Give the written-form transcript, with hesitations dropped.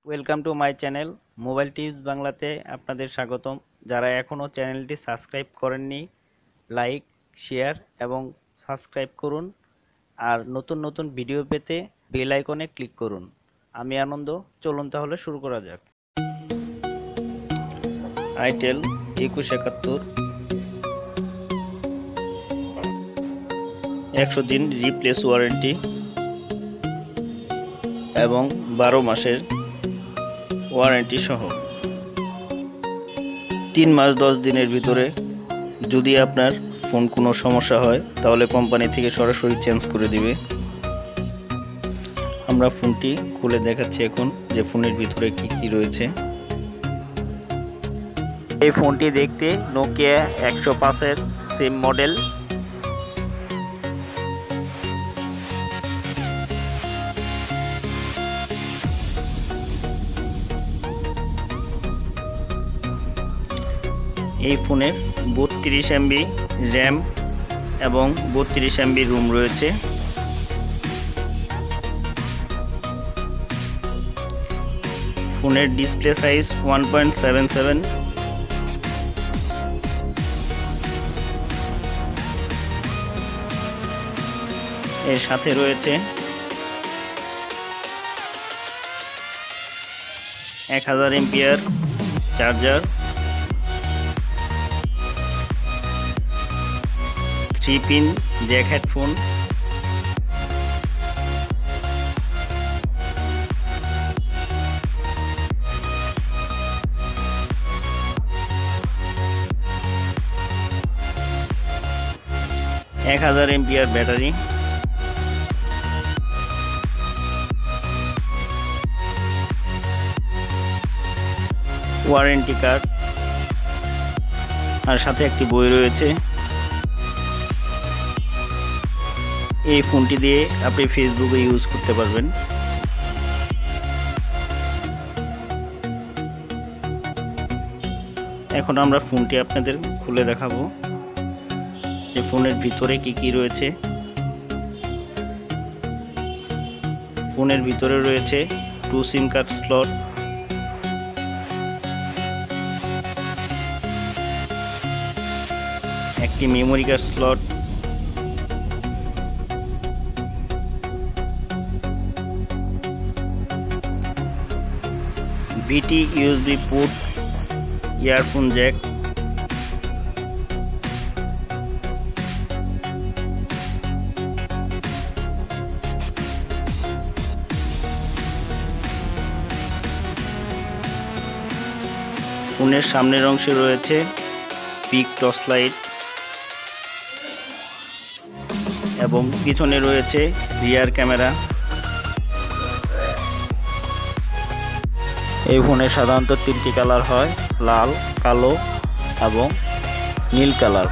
Welcome to my channel mobile tips বাংলাতে আপনাদের স্বাগতম। যারা এখনও চ্যানেলটি সাবস্ক্রাইব করেননি, লাইক, শেয়ার এবং সাবস্ক্রাইব করুন। আর নতুন নতুন ভিডিও পেতে বেল আইকনে ক্লিক করুন। আমি আনন্দ, চলুন তাহলে শুরু করা যাক। আইটেল 2171 100 দিন রিপ্লেস ওয়ারেন্টি এবং 12 মাসের ওয়ারেন্টি সহ 3 মাস 10 দিনের ভিতরে যদি আপনার ফোন কোনো সমস্যা হয় তাহলে কোম্পানি থেকে সরাসরি চেঞ্জ করে দিবে। আমরা ফোনটি খুলে দেখাচ্ছি এখন যে ফোনের ভিতরে কি রয়েছে। এই ফোনটি দেখতে নোকিয়া 105-এর সেম মডেল। এই ফোনের 32 MB র্যাম এবং 32 MB রোম রয়েছে। ফোনের ডিসপ্লে সাইজ 1.77। এর সাথে রয়েছে 1000 এমপিআর চার্জার, 3-পিন জ্যাক হেডফোন, এক 1000 এমপিআর ব্যাটারি, ওয়ারেন্টি কার্ড আর সাথে একটি বই রয়েছে। এই ফোনটি দিয়ে আপনি ফেসবুকে ইউজ করতে পারবেন। এখন আমরা ফোনটি আপনাদের খুলে দেখাবো যে ফোনের ভিতরে কি রয়েছে। ফোনের ভিতরে রয়েছে 2 সিম কার্ড স্লট, একটি মেমোরি কার্ড স্লট, ভিটি ইউএসবি পোর্ট, ইয়ারফোন জ্যাক, ফোনের সামনের অংশে রয়েছে পিক টর্চ লাইট এবং পিছনে রয়েছে রিয়ার ক্যামেরা। এই ফোনে সাধারণত 3টি কালার হয়, লাল, কালো এবং নীল কালার।